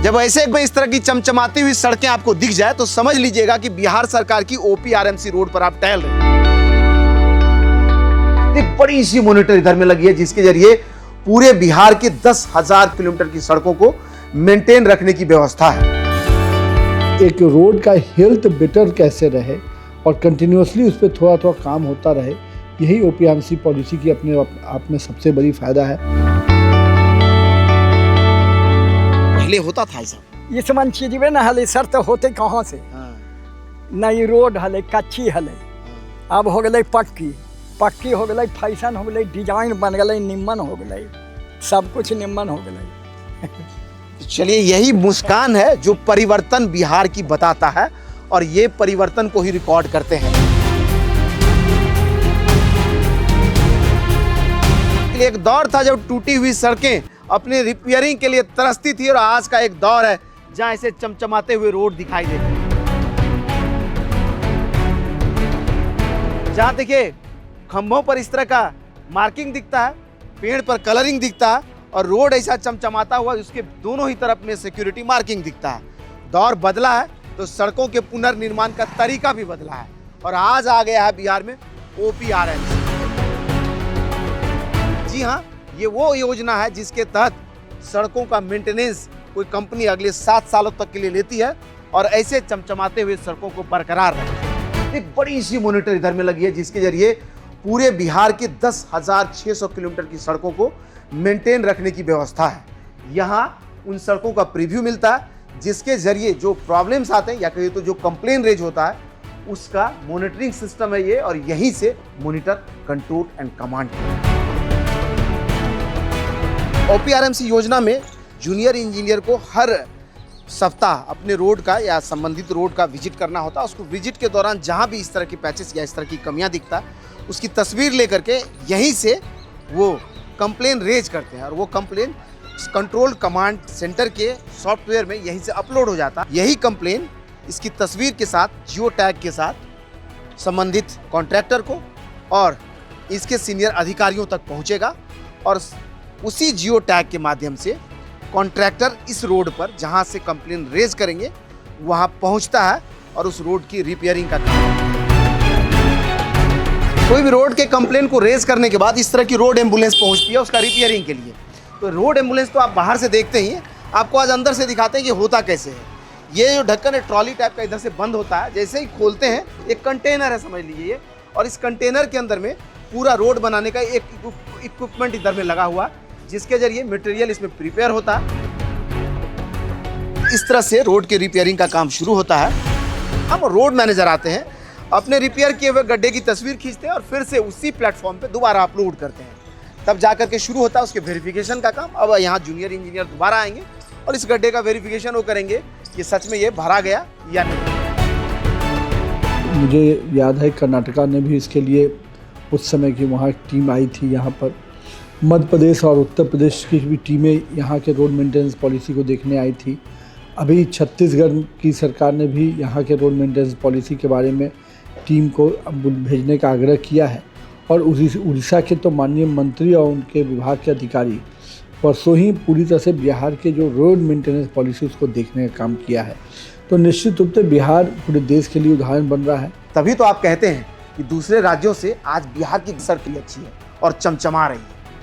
जब ऐसे में इस तरह की चमचमाती हुई सड़कें आपको दिख जाए तो समझ लीजिएगा कि बिहार सरकार की OPRMC रोड पर आप टहल रहे हैं। एक बड़ी सी मॉनिटर इधर में लगी है जिसके जरिए पूरे बिहार के 10,000 किलोमीटर की सड़कों को मेंटेन रखने की व्यवस्था है। एक रोड का हेल्थ बेटर कैसे रहे और कंटिन्यूअसली उस पर थोड़ा थोड़ा काम होता रहे, यही OPRMC पॉलिसी की अपने आप में सबसे बड़ी फायदा है। पहले होता था ऐसा, इस मन चीजवे न हले सर तो होते कहाँ से। नई रोड हले, कच्ची हले, अब हो गई पक्की हो गई, फैशन हो गई, डिजाइन बन गई, निम्मन हो गई, सब कुछ निम्मन हो गई। चलिए, यही मुस्कान है जो परिवर्तन बिहार की बताता है और ये परिवर्तन को ही रिकॉर्ड करते हैं। एक दौर था जब टूटी हुई सड़कें अपने रिपेयरिंग के लिए तरसती थी और आज का एक दौर है जहां ऐसे चमचमाते हुए रोड दिखाई देते हैं। जहां देखिए खंभों पर इस तरह का मार्किंग दिखता है, पेड़ पर कलरिंग दिखता है और रोड ऐसा चमचमाता हुआ उसके दोनों ही तरफ में सिक्योरिटी मार्किंग दिखता है। दौर बदला है तो सड़कों के पुनर्निर्माण का तरीका भी बदला है और आज आ गया है बिहार में OPRMC। जी हाँ, ये वो योजना है जिसके तहत सड़कों का मेंटेनेंस कोई कंपनी अगले 7 सालों तक के लिए लेती है और ऐसे चमचमाते हुए सड़कों को बरकरार रखती है। एक बड़ी सी मॉनिटर इधर में लगी है जिसके जरिए पूरे बिहार के 10,600 किलोमीटर की सड़कों को मेंटेन रखने की व्यवस्था है। यहाँ उन सड़कों का प्रीव्यू मिलता है जिसके जरिए जो प्रॉब्लम्स आते हैं या कहिए तो जो कंप्लेन रेज होता है उसका मॉनिटरिंग सिस्टम है ये, और यहीं से monitor, control and command. OPRMC योजना में जूनियर इंजीनियर को हर सप्ताह अपने रोड का या संबंधित रोड का विजिट करना होता है। उसको विजिट के दौरान जहां भी इस तरह की पैचेस या इस तरह की कमियां दिखता है उसकी तस्वीर लेकर के यहीं से वो कंप्लेन रेज करते हैं और वो कंप्लेन कंट्रोल कमांड सेंटर के सॉफ्टवेयर में यहीं से अपलोड हो जाता है। यही कंप्लेन इसकी तस्वीर के साथ, जियो टैग के साथ संबंधित कॉन्ट्रैक्टर को और इसके सीनियर अधिकारियों तक पहुंचेगा और उसी जियो टैग के माध्यम से कॉन्ट्रैक्टर इस रोड पर जहां से कंप्लेन रेज करेंगे वहां पहुंचता है और उस रोड की रिपेयरिंग का काम। कोई भी रोड के कंप्लेन को रेज करने के बाद इस तरह की रोड एम्बुलेंस पहुंचती है उसका रिपेयरिंग के लिए। तो रोड एम्बुलेंस तो आप बाहर से देखते ही हैं, आपको आज अंदर से दिखाते हैं कि होता कैसे है। ये जो ढक्कन है ट्रॉली टाइप का इधर से बंद होता है, जैसे ही खोलते हैं एक कंटेनर है समझ लीजिए ये, और इस कंटेनर के अंदर में पूरा रोड बनाने का एक इक्विपमेंट इधर में लगा हुआ जिसके जरिए मटेरियल इसमें प्रिपेयर होता है। इस तरह से रोड के रिपेयरिंग का काम शुरू होता है। हम रोड मैनेजर आते हैं, अपने रिपेयर किए हुए गड्ढे की तस्वीर खींचते हैं और फिर से उसी प्लेटफॉर्म पे दोबारा अपलोड करते हैं। तब जाकर के शुरू होता है उसके वेरिफिकेशन का काम। अब यहाँ जूनियर इंजीनियर दोबारा आएंगे और इस गड्ढे का वेरिफिकेशन वो करेंगे कि सच में ये भरा गया या नहीं। मुझे याद है कर्नाटका ने भी इसके लिए उस समय की वहाँ टीम आई थी। यहाँ पर मध्य प्रदेश और उत्तर प्रदेश की भी टीमें यहाँ के रोड मेंटेनेंस पॉलिसी को देखने आई थी। अभी छत्तीसगढ़ की सरकार ने भी यहाँ के रोड मेंटेनेंस पॉलिसी के बारे में टीम को भेजने का आग्रह किया है और उड़ीसा के तो माननीय मंत्री और उनके विभाग के अधिकारी परसों ही पूरी तरह से बिहार के जो रोड मेंटेनेंस पॉलिसी उसको देखने का काम किया है। तो निश्चित रूप से बिहार पूरे देश के लिए उदाहरण बन रहा है। तभी तो आप कहते हैं कि दूसरे राज्यों से आज बिहार की सड़कें अच्छी है और चमचमा रही है।